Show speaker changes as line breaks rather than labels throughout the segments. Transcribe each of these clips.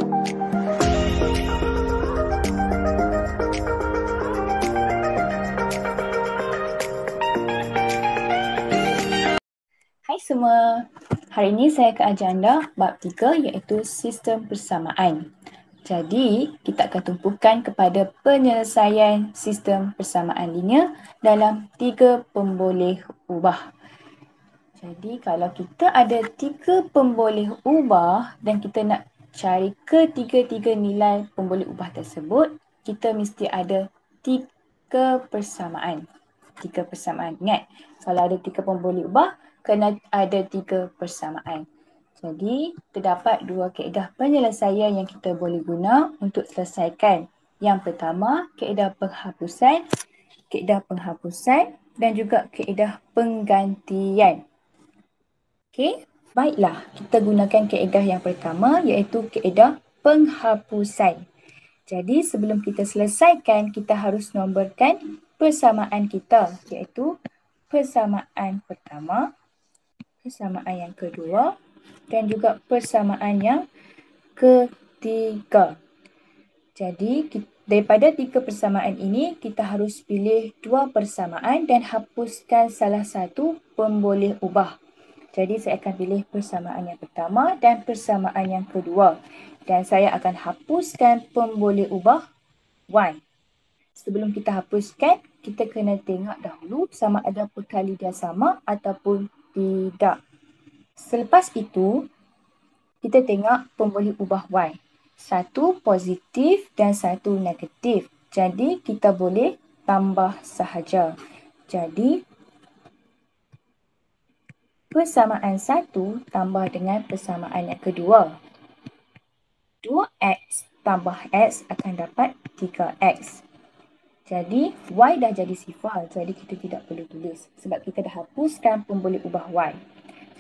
Hai semua, hari ini saya akan ajar anda bab 3 iaitu sistem persamaan. Jadi, kita akan tumpukan kepada penyelesaian sistem persamaan linear dalam 3 pemboleh ubah. Jadi, kalau kita ada 3 pemboleh ubah dan kita nak cari ketiga-tiga nilai pemboleh ubah tersebut, kita mesti ada 3 persamaan. 3 persamaan. Ingat, kalau ada 3 pemboleh ubah, kena ada 3 persamaan. Jadi, terdapat 2 kaedah penyelesaian yang kita boleh guna untuk selesaikan. Yang pertama, kaedah penghapusan dan juga kaedah penggantian. Okey, baiklah. Kita gunakan kaedah yang pertama iaitu kaedah penghapusan. Jadi, sebelum kita selesaikan, kita harus nomborkan persamaan kita iaitu persamaan pertama, persamaan yang kedua dan juga persamaan yang ketiga. Jadi, daripada 3 persamaan ini, kita harus pilih 2 persamaan dan hapuskan salah satu pemboleh ubah. Jadi, saya akan pilih persamaan yang pertama dan persamaan yang kedua. Dan saya akan hapuskan pemboleh ubah Y. Sebelum kita hapuskan, kita kena tengok dahulu sama ada perkali dia sama ataupun tidak. Selepas itu, kita tengok pemboleh ubah Y. Satu positif dan satu negatif. Jadi, kita boleh tambah sahaja. Jadi, persamaan 1 tambah dengan persamaan yang kedua. 2x tambah x akan dapat 3x. Jadi, y dah jadi sifar. Jadi, kita tidak perlu tulis. Sebab kita dah hapuskan pemboleh ubah y.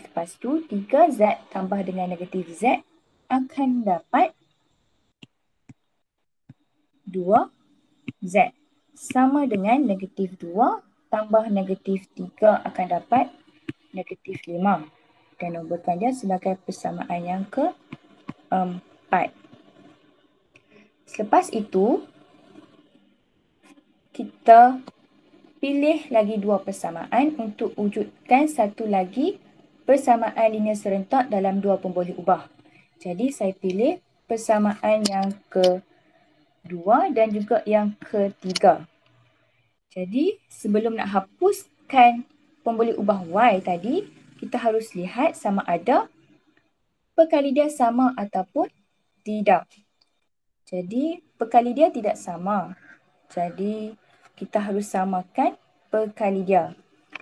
Lepas tu, 3z tambah dengan negatif z akan dapat 2z. Sama dengan negatif 2 tambah negatif 3 akan dapat negatif 5. Dan nomborkan dia sebagai persamaan yang keempat. Selepas itu, kita pilih lagi 2 persamaan untuk wujudkan satu lagi persamaan linear serentak dalam 2 pemboleh ubah. Jadi, saya pilih persamaan yang kedua dan juga yang ketiga. Jadi, sebelum nak hapuskan pemboleh ubah y tadi, kita harus lihat sama ada perkali dia sama ataupun tidak. Jadi, perkali dia tidak sama. Jadi, kita harus samakan perkali dia.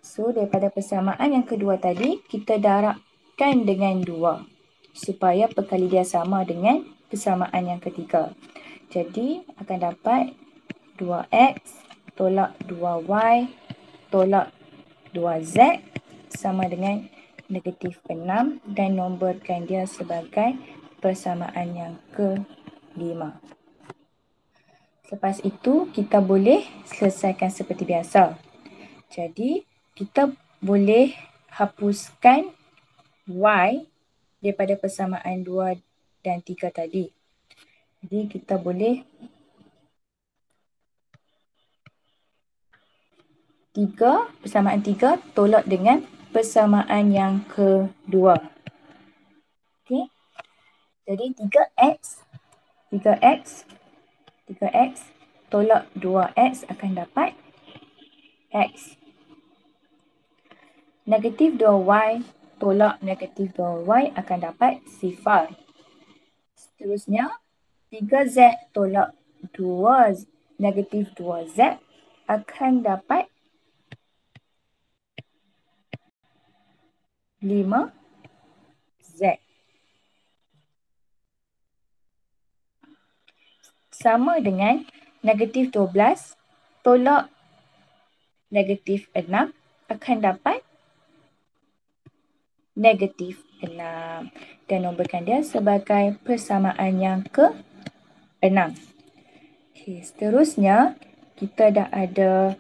So, daripada persamaan yang kedua tadi, kita darabkan dengan 2. Supaya perkali dia sama dengan persamaan yang ketiga. Jadi, akan dapat 2x tolak 2y tolak 2z sama dengan negatif 6 dan nomborkan dia sebagai persamaan yang kelima. Selepas itu, kita boleh selesaikan seperti biasa. Jadi, kita boleh hapuskan y daripada persamaan 2 dan 3 tadi. Jadi, kita boleh 3, persamaan 3 tolak dengan persamaan yang kedua. Okey. Jadi 3x tolak 2x akan dapat x. Negatif 2y tolak negatif 2y akan dapat sifar. Seterusnya, 3z tolak 2 negatif 2z akan dapat 5z. Sama dengan negatif 12 tolak negatif 6 akan dapat negatif 6. Dan nomborkan dia sebagai persamaan yang ke-6. Okay, seterusnya, kita dah ada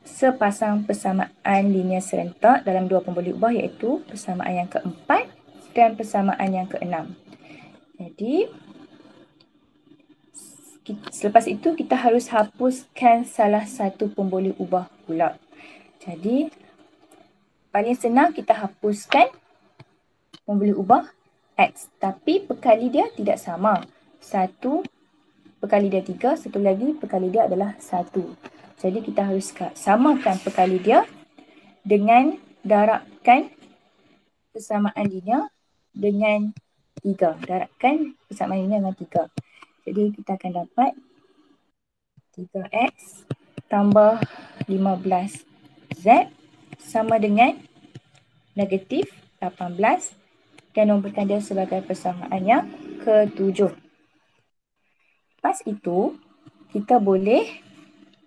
sepasang persamaan linear serentak dalam 2 pemboleh ubah iaitu persamaan yang keempat dan persamaan yang ke-6. Jadi, selepas itu kita harus hapuskan salah satu pemboleh ubah pula. Jadi, paling senang kita hapuskan pemboleh ubah X. Tapi perkali dia tidak sama. Satu perkali dia 3, satu lagi perkali dia adalah 1. Jadi kita harus samakan perkali dia dengan darabkan persamaan linear dengan 3. Darabkan persamaan linear dengan 3. Jadi kita akan dapat 3x tambah 15z sama dengan negatif 18 dan nomborkan dia sebagai persamaan yang ke-7. Lepas itu, kita boleh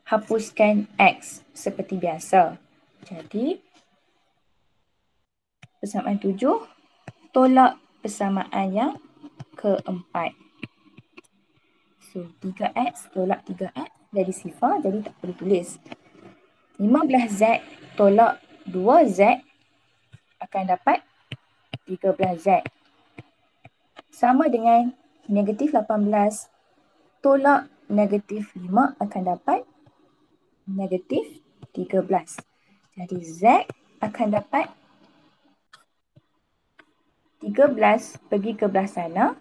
hapuskan x seperti biasa. Jadi, persamaan 7 tolak persamaan yang ke-4. So, 3x tolak 3x jadi sifar, jadi tak perlu tulis. 15z tolak 2z akan dapat 13z. Sama dengan negatif 18 tolak negatif 5 akan dapat negatif 13. Jadi z akan dapat 13 pergi ke belah sana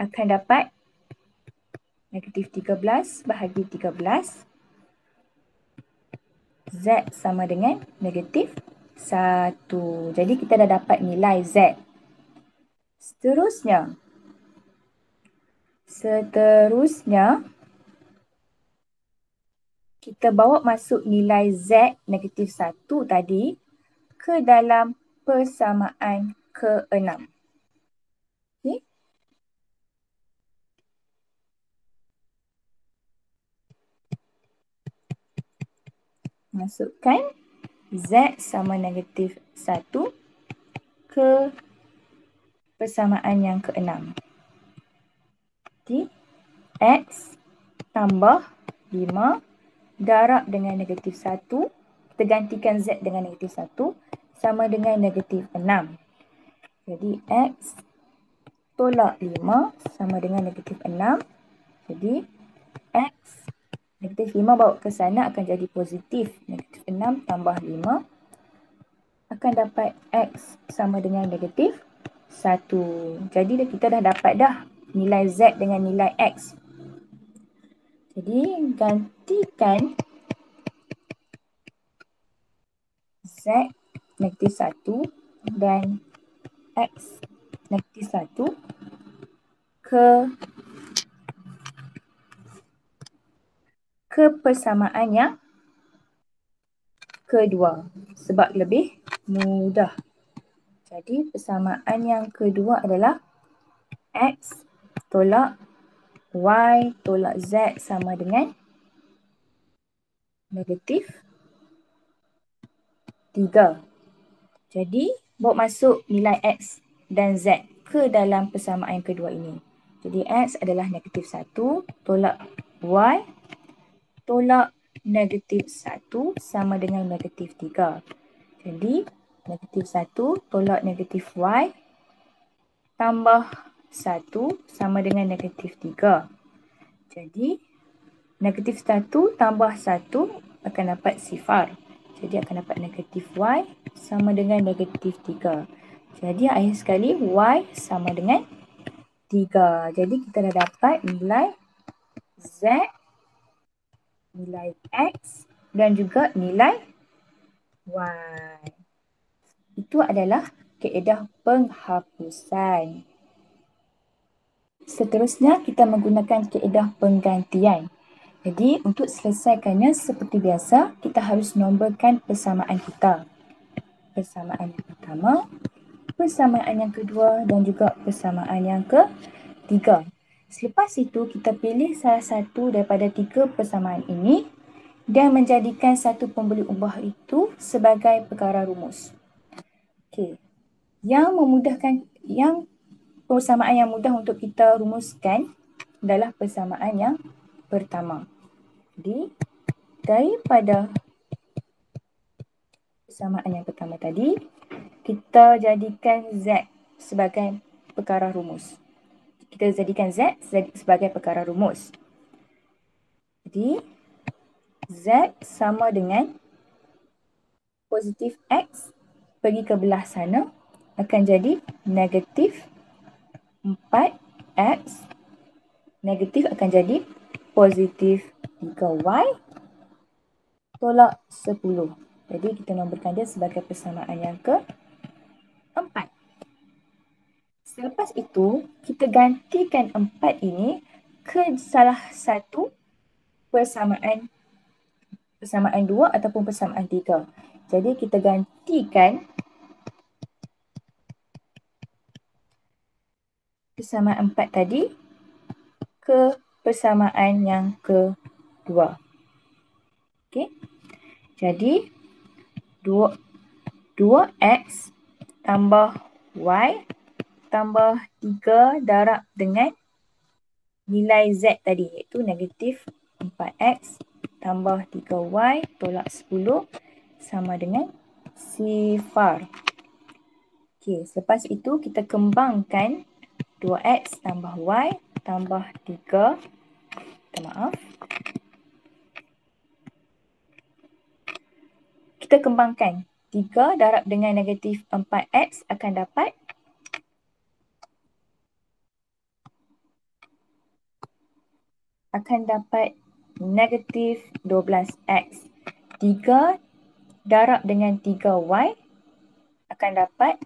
akan dapat negatif 13 bahagi 13. Z sama dengan negatif 1. Jadi kita dah dapat nilai Z. Seterusnya, kita bawa masuk nilai Z negatif 1 tadi ke dalam persamaan ke-6. Okay. Masukkan Z sama negatif 1 ke persamaan yang ke-6. Jadi, X tambah 5 darab dengan negatif 1, kita gantikan Z dengan negatif 1, sama dengan negatif 6. Jadi X tolak 5 sama dengan negatif 6. Jadi X negatif 5 bawa ke sana akan jadi positif. Negatif 6 tambah 5 akan dapat X sama dengan negatif 1. Jadi kita dah dapat dah nilai Z dengan nilai X. Jadi gantikan Z negatif 1 dan X negatif 1 ke persamaan yang kedua sebab lebih mudah. Jadi persamaan yang kedua adalah X tolak Y tolak Z sama dengan negatif 3. Jadi, bawa masuk nilai X dan Z ke dalam persamaan kedua ini. Jadi, X adalah negatif 1 tolak Y tolak negatif 1 sama dengan negatif 3. Jadi, negatif 1 tolak negatif Y tambah 1 sama dengan negatif 3. Jadi, negatif 1 tambah 1 akan dapat sifar. Jadi akan dapat negatif Y sama dengan negatif 3. Jadi akhir sekali Y sama dengan 3. Jadi kita dah dapat nilai Z, nilai X dan juga nilai Y. Itu adalah kaedah penghapusan. Seterusnya kita menggunakan kaedah penggantian. Jadi untuk selesaikannya seperti biasa, kita harus nomborkan persamaan kita. Persamaan yang pertama, persamaan yang kedua dan juga persamaan yang ketiga. Selepas itu kita pilih salah satu daripada 3 persamaan ini dan menjadikan satu pemboleh ubah itu sebagai perkara rumus. Okey. Persamaan yang mudah untuk kita rumuskan adalah persamaan yang pertama. Jadi, daripada persamaan yang pertama tadi, kita jadikan Z sebagai perkara rumus. kita jadikan Z sebagai perkara rumus. Jadi Z sama dengan positif X pergi ke belah sana akan jadi negatif 4X, negatif akan jadi positif 3Y tolak 10. Jadi kita nomborkan dia sebagai persamaan yang keempat. Selepas itu, kita gantikan 4 ini ke salah satu persamaan 2 ataupun persamaan 3. Jadi kita gantikan persamaan 4 tadi ke persamaan yang kedua. Okey. Jadi 2x tambah y tambah 3 darab dengan nilai z tadi iaitu negatif 4x tambah 3y tolak 10 sama dengan sifar. Okey, selepas itu kita kembangkan 2x tambah y tambah 3. Kita kembangkan 3 darab dengan negatif 4x akan dapat negatif 12x. 3 darab dengan 3y akan dapat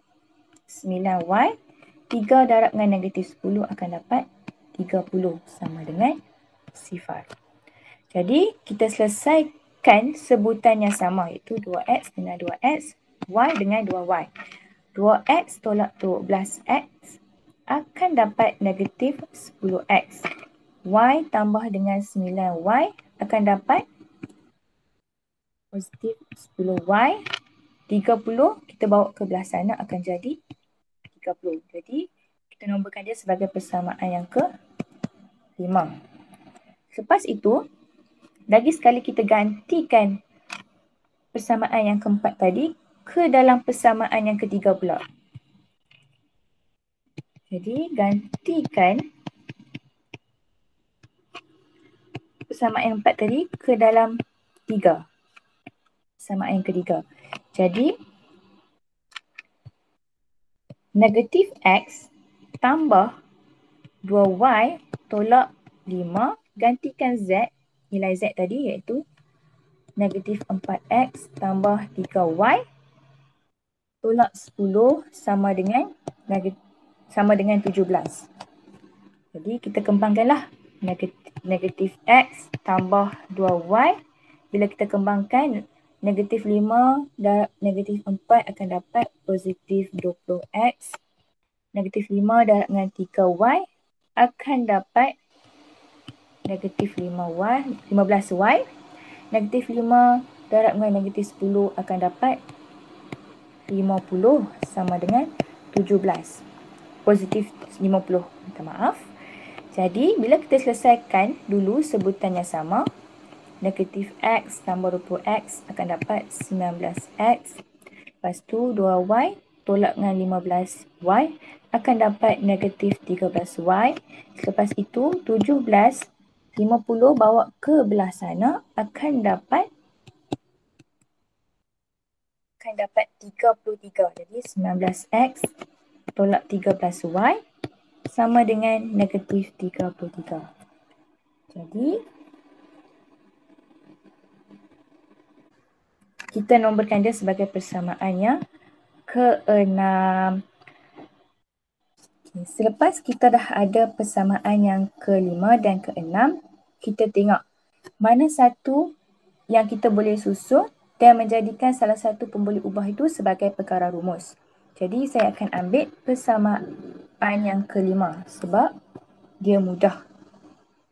9y. 3 darab dengan negatif 10 akan dapat 30 sama dengan sifar. Jadi kita selesaikan sebutan yang sama iaitu 2x dengan 2x, y dengan 2y. 2x tolak 12x akan dapat negatif 10x. Y tambah dengan 9y akan dapat positif 10y. 30 kita bawa ke belah sana akan jadi 30. Jadi kita nomborkan dia sebagai persamaan yang ke-5. Lepas itu, lagi sekali kita gantikan persamaan yang keempat tadi ke dalam persamaan yang ketiga pula. Jadi gantikan persamaan yang empat tadi ke dalam 3. Persamaan yang ketiga. Jadi negatif x tambah 2y tolak 5 gantikan z, nilai z tadi iaitu negatif 4x tambah 3y tolak 10 sama dengan 17. Jadi kita kembangkanlah negatif x tambah 2y. Bila kita kembangkan negatif 5 dan negatif 4 akan dapat positif 20x. Negatif 5 darab dengan 3y akan dapat negatif 15y. Negatif 5 darab dengan negatif 10 akan dapat 50 sama dengan 17. Positif 50, minta maaf. Jadi bila kita selesaikan dulu sebutan yang sama, negatif x tambah 20x akan dapat 19x. Lepas tu 2y tolak dengan 15y akan dapat negatif 13y. Selepas itu 17, 50 bawa ke belah sana akan dapat 33. Jadi 19x tolak 13y sama dengan negatif 33. Jadi kita nomborkan dia sebagai persamaan yang ke-6. Okay. Selepas kita dah ada persamaan yang ke-5 dan ke-6, kita tengok mana satu yang kita boleh susun dan menjadikan salah satu pemboleh ubah itu sebagai perkara rumus. Jadi saya akan ambil persamaan yang ke-5 sebab dia mudah.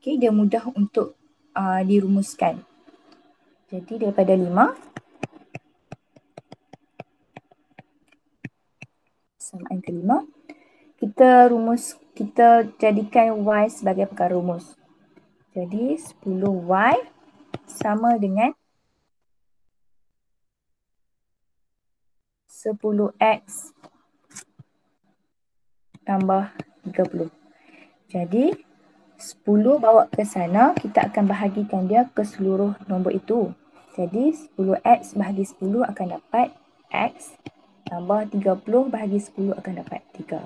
Okay, dia mudah untuk dirumuskan. Jadi daripada 5, persamaan ke-5, kita jadikan y sebagai perkara rumus. Jadi 10y sama dengan 10x tambah 30. Jadi 10 bawa ke sana, kita akan bahagikan dia ke seluruh nombor itu. Jadi 10x bahagi 10 akan dapat x tambah 30 bahagi 10 akan dapat 3.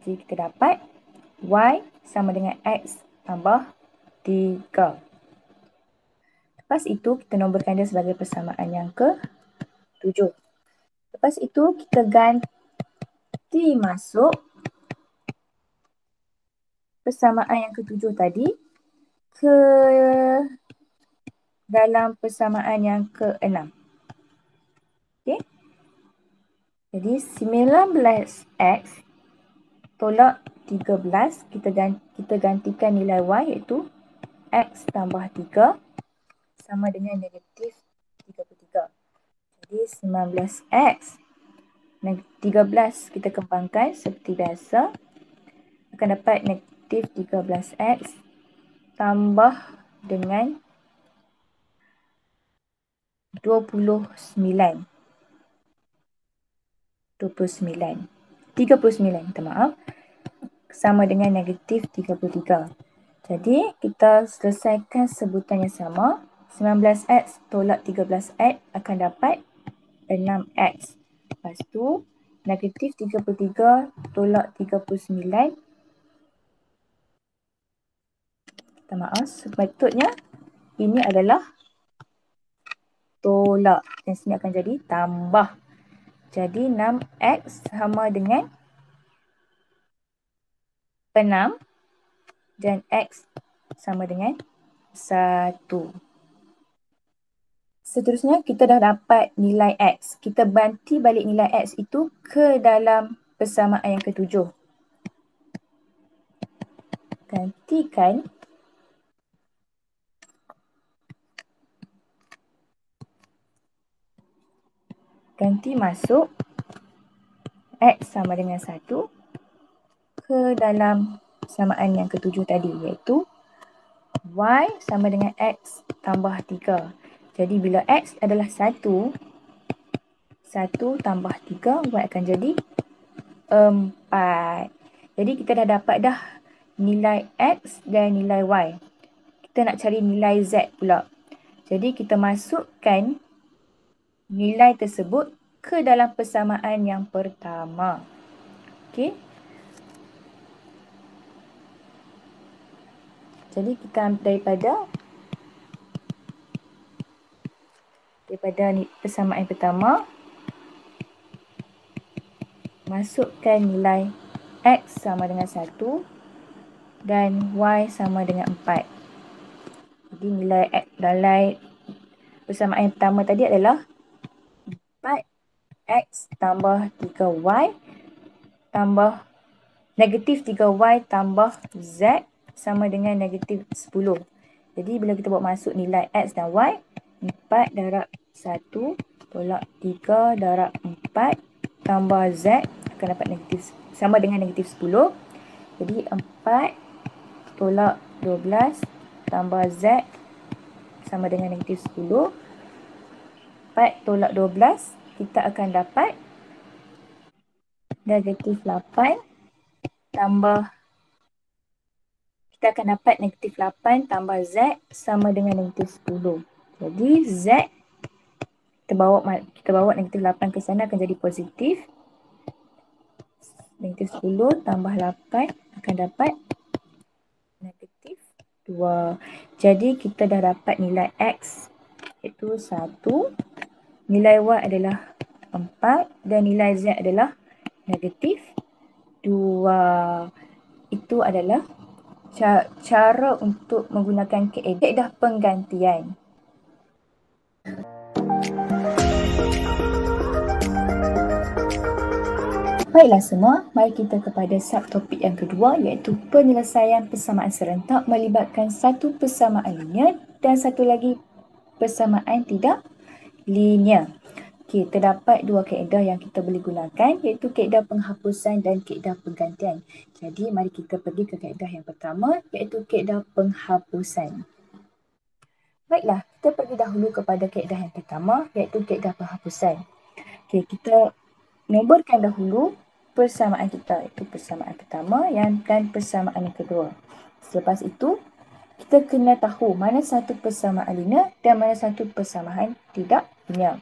Jadi kita dapat y sama dengan x tambah 3. Lepas itu kita nomborkan dia sebagai persamaan yang ke-7. Lepas itu kita ganti masuk persamaan yang ke-7 tadi ke dalam persamaan yang ke-6. Okey. Jadi 19x tolak 13, kita gantikan nilai y iaitu x tambah 3 sama dengan negatif 33. Jadi 19x 13 kita kembangkan seperti biasa, akan dapat negatif 13x tambah dengan 39, 39, minta maaf, sama dengan negatif 33. Jadi kita selesaikan sebutan yang sama. 19x tolak 13x akan dapat 6x. Lepas tu negatif 33 tolak 39. Minta maaf, sepatutnya ini adalah tolak. Dan sini akan jadi tambah. Jadi 6x sama dengan 6 dan x sama dengan 1. Seterusnya kita dah dapat nilai x. Kita banti balik nilai x itu ke dalam persamaan yang ke-7. Gantikan ganti masuk x sama dengan 1 ke dalam persamaan yang ke-7 tadi, iaitu y sama dengan x tambah 3. Jadi bila x adalah 1, 1 tambah 3, y akan jadi 4. Jadi kita dah dapat dah nilai x dan nilai y. Kita nak cari nilai z pula. Jadi kita masukkan nilai tersebut ke dalam persamaan yang pertama. Okey. Jadi kita daripada persamaan yang pertama, masukkan nilai x sama dengan 1 dan y sama dengan 4. Jadi nilai persamaan yang pertama tadi adalah 4x tambah 3y tambah negatif 3y tambah z sama dengan negatif 10. Jadi bila kita buat masuk nilai x dan y, 4 darab 1 tolak 3 darab 4 tambah z akan dapat negatif sama dengan negatif 10. Jadi 4 tolak 12 tambah z sama dengan negatif 10. 4 tolak 12, kita akan dapat negatif 8 tambah, kita akan dapat negatif 8 tambah z sama dengan negatif 10. Jadi z, kita bawa negatif 8 ke sana akan jadi positif. Negatif 10 tambah 8 akan dapat negatif 2. Jadi kita dah dapat nilai x iaitu 1, nilai y adalah 4 dan nilai z adalah negatif 2. Itu adalah cara untuk menggunakan kaedah penggantian. Baiklah semua, mari kita kepada subtopik yang kedua, iaitu penyelesaian persamaan serentak melibatkan satu persamaan linear dan satu lagi persamaan tidak linear. Okey, terdapat dua kaedah yang kita boleh gunakan, iaitu kaedah penghapusan dan kaedah penggantian. Jadi mari kita pergi ke kaedah yang pertama, iaitu kaedah penghapusan. Baiklah, kita pergi dahulu kepada kaedah yang pertama, iaitu kaedah penghapusan. Okey, kita nomborkan dahulu persamaan kita. Itu persamaan pertama dan persamaan yang kedua. Selepas itu, kita kena tahu mana satu persamaan linear dan mana satu persamaan tidak linear.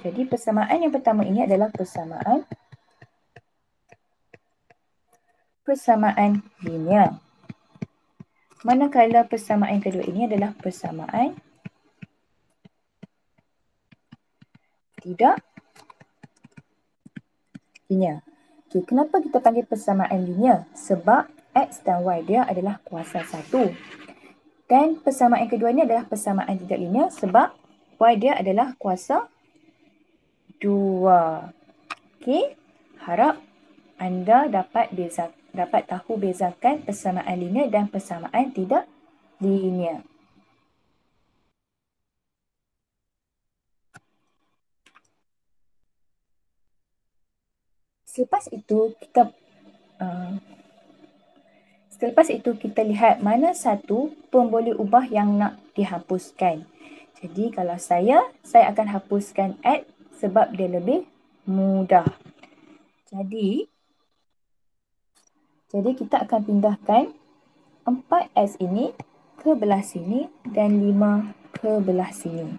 Jadi persamaan yang pertama ini adalah persamaan linear. Manakala persamaan kedua ini adalah persamaan tidak linear. Okay, kenapa kita panggil persamaan linear? Sebab X dan Y dia adalah kuasa 1. Dan persamaan kedua ini adalah persamaan tidak linear sebab Y dia adalah kuasa 2. Okey, harap anda dapat tahu bezakan persamaan linear dan persamaan tidak linear. Selepas itu kita lihat mana satu pemboleh ubah yang nak dihapuskan. Jadi kalau saya akan hapuskan X sebab dia lebih mudah. Jadi kita akan pindahkan 4X ini ke belah sini dan 5 ke belah sini.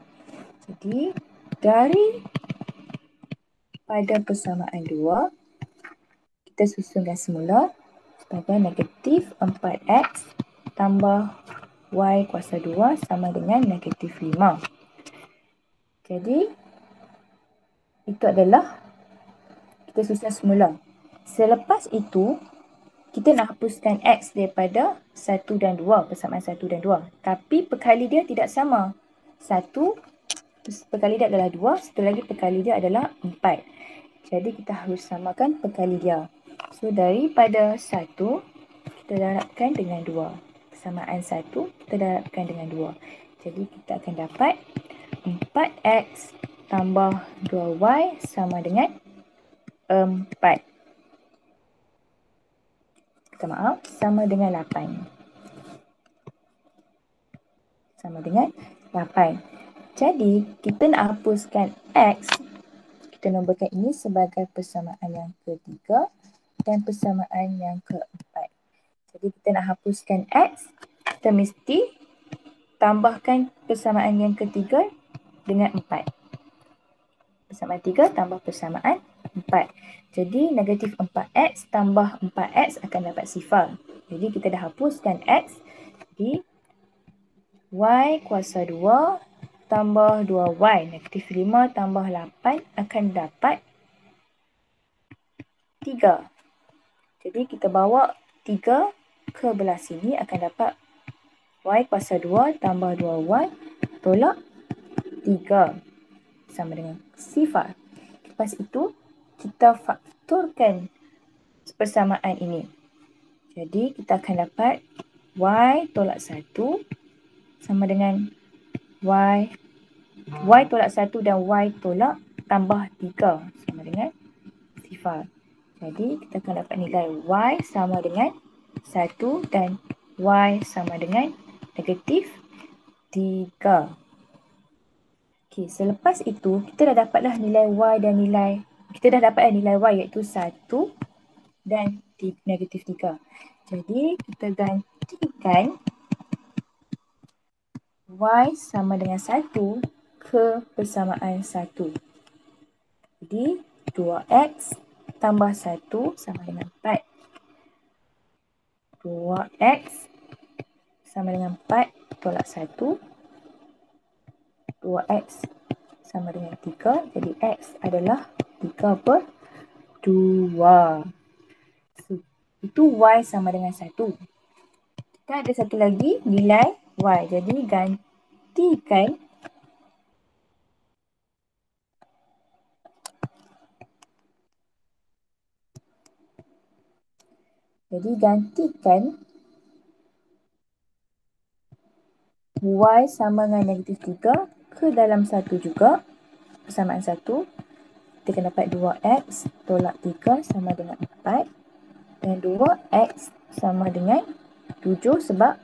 Jadi dari pada persamaan 2, kita susunkan semula sebagai negatif 4X tambah Y kuasa 2 sama dengan negatif 5. Jadi itu adalah kita susun semula. Selepas itu, kita nak hapuskan X daripada 1 dan 2, persamaan 1 dan 2. Tapi perkali dia tidak sama. 1 perkali dia adalah 2, satu lagi perkali dia adalah 4. Jadi kita harus samakan perkali dia. So daripada 1, kita darabkan dengan 2. Persamaan 1, kita darabkan dengan 2. Jadi kita akan dapat 4X tambah 2Y sama dengan 4. Sama dengan 8. Sama dengan 8. Jadi, kita nak hapuskan X. Kita nomborkan ini sebagai persamaan yang ketiga dan persamaan yang keempat. Jadi, kita nak hapuskan X. Kita mesti tambahkan persamaan yang ketiga dengan 4. Persamaan 3 tambah persamaan 4. Jadi negatif 4X tambah 4X akan dapat sifar. Jadi kita dah hapuskan X. Jadi Y kuasa 2 tambah 2Y. Negatif 5 tambah 8 akan dapat 3. Jadi kita bawa 3 ke belah sini akan dapat Y kuasa 2 tambah 2Y tolak 3. Sama dengan sifar. Lepas itu, kita faktorkan persamaan ini. Jadi, kita akan dapat Y tolak 1 sama dengan Y tolak 1 dan Y tolak tambah 3 sama dengan sifar. Jadi, kita akan dapat nilai Y sama dengan 1 dan Y sama dengan negatif 3. Okey, selepas itu kita dah dapatlah nilai Y dan nilai Y iaitu 1 dan negatif 3. Jadi kita gantikan Y sama dengan 1 ke persamaan 1. Jadi 2X tambah 1 sama dengan 4. 2X sama dengan 4 tolak 1. 2X sama dengan 3. Jadi X adalah 3/2. So, itu Y sama dengan 1. Kita ada satu lagi nilai Y. Jadi gantikan Y sama dengan negatif 3 ke dalam 1 juga. Persamaan 1. Kita akan dapat 2X tolak 3 sama dengan 4. Dan 2X sama dengan 7 sebab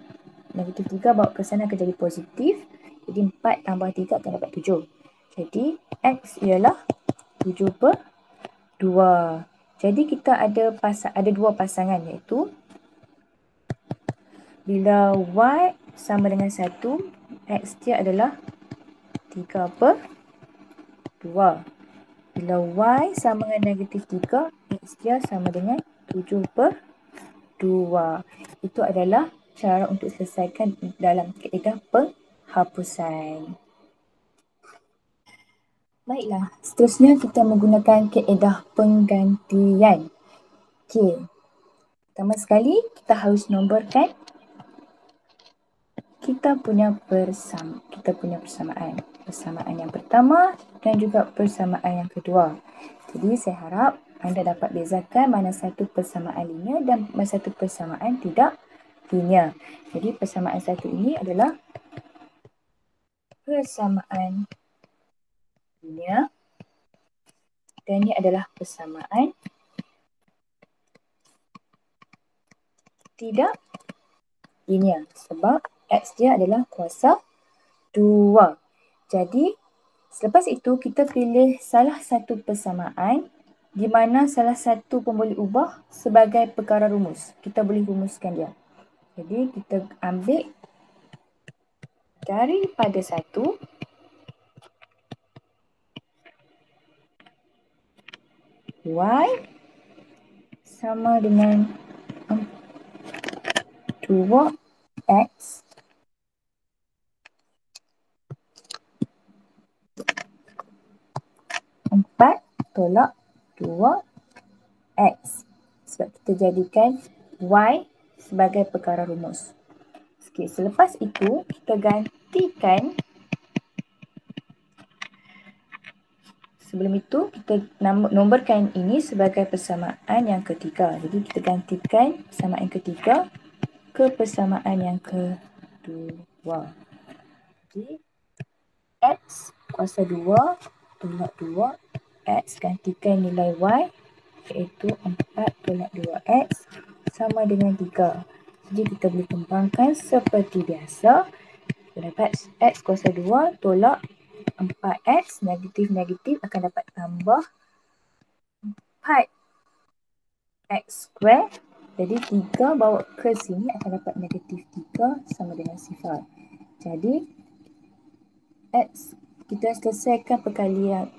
negatif 3 bawa ke sana akan jadi positif. Jadi 4 tambah 3 akan dapat 7. Jadi X ialah 7/2. Jadi kita ada dua pasangan, iaitu bila Y sama dengan 1, X dia adalah 3/2. Bila Y sama dengan negatif 3, X dia sama dengan 7/2. Itu adalah cara untuk selesaikan dalam kaedah penghapusan. Baiklah, seterusnya kita menggunakan kaedah penggantian. Okey, pertama sekali kita harus nomborkan kita punya persamaan. Persamaan yang pertama dan juga persamaan yang kedua. Jadi saya harap anda dapat bezakan mana satu persamaan linear dan mana satu persamaan tidak linear. Jadi persamaan satu ini adalah persamaan linear dan ini adalah persamaan tidak linear sebab X dia adalah kuasa 2. Jadi selepas itu kita pilih salah satu persamaan di mana salah satu pun boleh ubah sebagai perkara rumus. Kita boleh rumuskan dia. Jadi kita ambil daripada 1 Y sama dengan 2X empat tolak 2X. Sebab kita jadikan Y sebagai perkara rumus. Okey, selepas itu kita gantikan. Sebelum itu kita nomborkan ini sebagai persamaan yang ketiga. Jadi kita gantikan persamaan ketiga ke persamaan yang kedua. Jadi X kuasa 2 tolak 2 X gantikan nilai Y iaitu 4 tolak 2X sama dengan 3. Jadi kita boleh kembangkan seperti biasa. Kita dapat X kuasa 2 tolak 4X negatif-negatif akan dapat tambah 4X square. Jadi 3 bawa ke sini akan dapat negatif 3 sama dengan 0. Jadi X kita selesaikan perkalian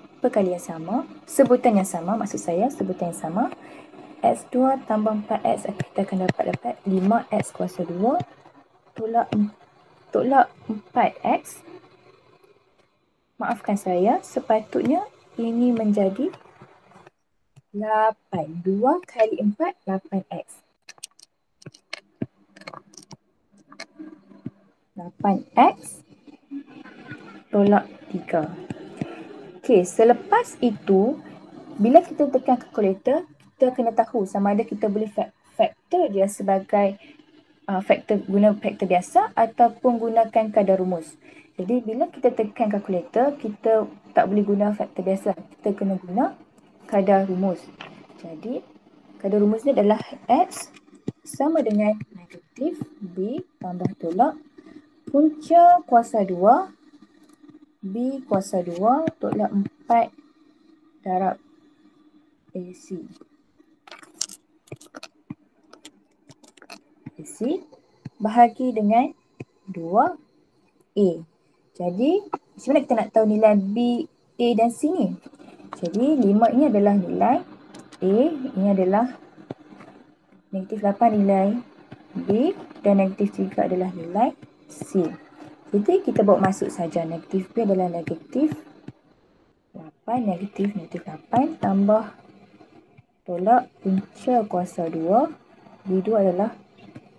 sama, sebutan yang sama, maksud saya sebutan yang sama. X2 tambah 4X kita akan dapat 5X kuasa 2 tolak 4X. Maafkan saya, sepatutnya ini menjadi 8. 2 kali 4, 8X. 8X tolak 3. Okey, selepas itu, bila kita tekan kalkulator, kita kena tahu sama ada kita boleh faktor dia sebagai guna faktor biasa ataupun gunakan kadar rumus. Jadi bila kita tekan kalkulator, kita tak boleh guna faktor biasa. Kita kena guna kadar rumus. Jadi kadar rumus ni adalah X sama dengan negatif B tambah tolak punca kuasa 2 B kuasa 2 tolak 4 darab AC. AC bahagi dengan 2A. Jadi macam mana kita nak tahu nilai B, A dan C ni? Jadi 5 ini adalah nilai A, ini adalah negatif 8 nilai B dan negatif 3 adalah nilai C. Jadi kita bawa masuk saja. Negatif B adalah negatif 8, negatif 8 tambah tolak punca kuasa 2. B2 adalah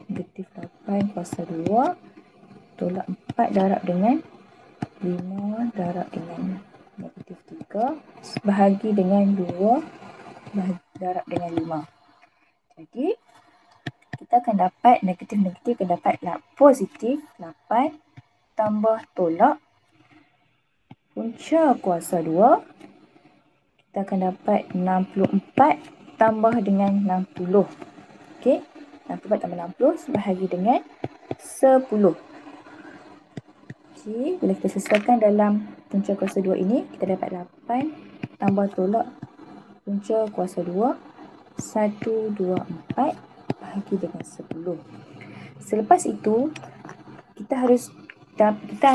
negatif 8 kuasa 2 tolak 4 darab dengan 5 darab dengan negatif 3 bahagi dengan 2 darab dengan 5. Jadi kita akan dapat negatif-negatif akan dapat positif 8 tambah tolak punca kuasa 2. Kita akan dapat 64 tambah dengan 60. Okey, 64 tambah 60 bahagi dengan 10. Okey, bila kita sesuaikan dalam punca kuasa 2 ini, kita dapat 8 tambah tolak punca kuasa 2 1, 2, 4 bahagi dengan 10. Selepas itu, kita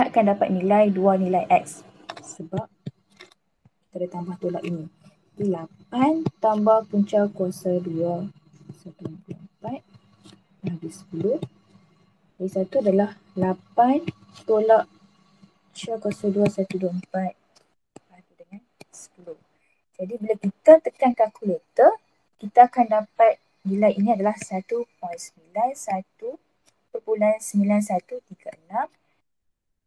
akan dapat nilai 2 nilai X. Sebab kita ada tambah tolak ini. Jadi 8 tambah punca kuasa 2, 1/4 bahagi 10. Jadi satu adalah 8 tolak punca kuasa 2, 1/4 bahagi dengan 10. Jadi bila kita tekan kalkulator, kita akan dapat nilai ini adalah 1.91.9136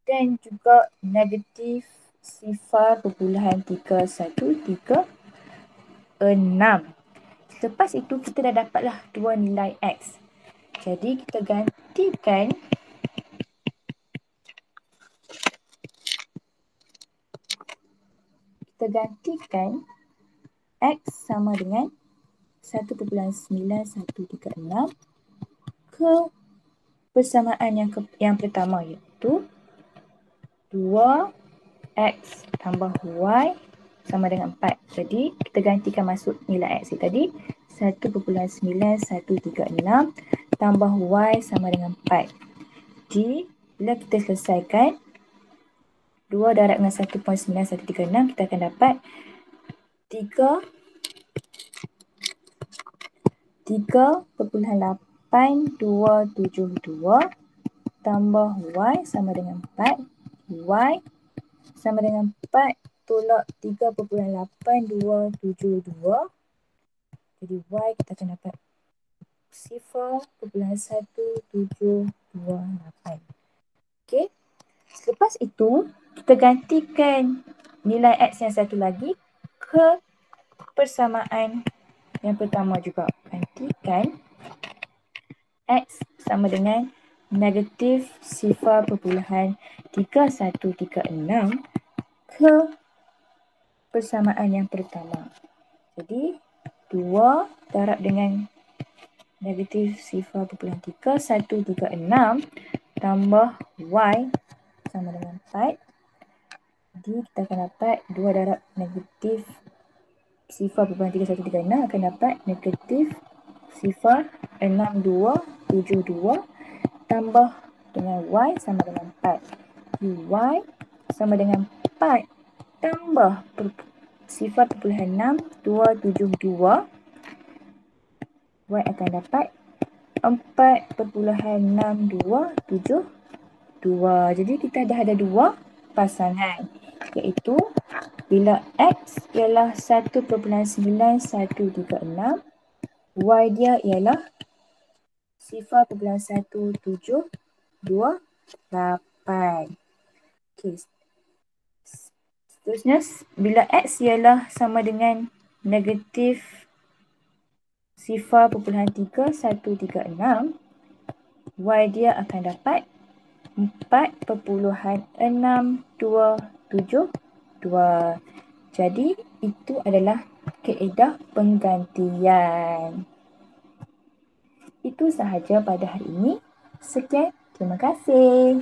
dan juga negatif 0.3136. Lepas itu kita dah dapatlah dua nilai X. Jadi kita gantikan X sama dengan 1.9136 ke persamaan yang pertama, iaitu 2X tambah Y sama dengan 4. Jadi kita gantikan masuk nilai X tadi, 1.9136 tambah Y sama dengan 4. Jadi bila kita selesaikan 2 darab dengan 1.9136, kita akan dapat 3.8272 tambah Y sama dengan 4. Y sama dengan 4 tolak 3.8272. Jadi Y kita akan dapat 0.1728. Okey. Selepas itu, kita gantikan nilai X yang satu lagi ke persamaan yang pertama juga. Gantikan X sama dengan negatif 0.3136 ke persamaan yang pertama. Jadi 2 darab dengan negatif 0.3136 tambah Y sama dengan 4. Jadi kita akan dapat 2 darab negatif 0.3136 akan dapat negatif 0.6272 tambah dengan Y sama dengan 4. Y sama dengan 4 tambah 0.6272. Y akan dapat 4.6272. Jadi kita dah ada dua pasangan, iaitu bila X ialah 1.9136, Y dia ialah 0.1728. Okey. Seterusnya, bila X ialah sama dengan negatif 0.3136, Y dia akan dapat 4.6272. Jadi itu adalah kaedah penggantian. Itu sahaja pada hari ini. Sekian, terima kasih.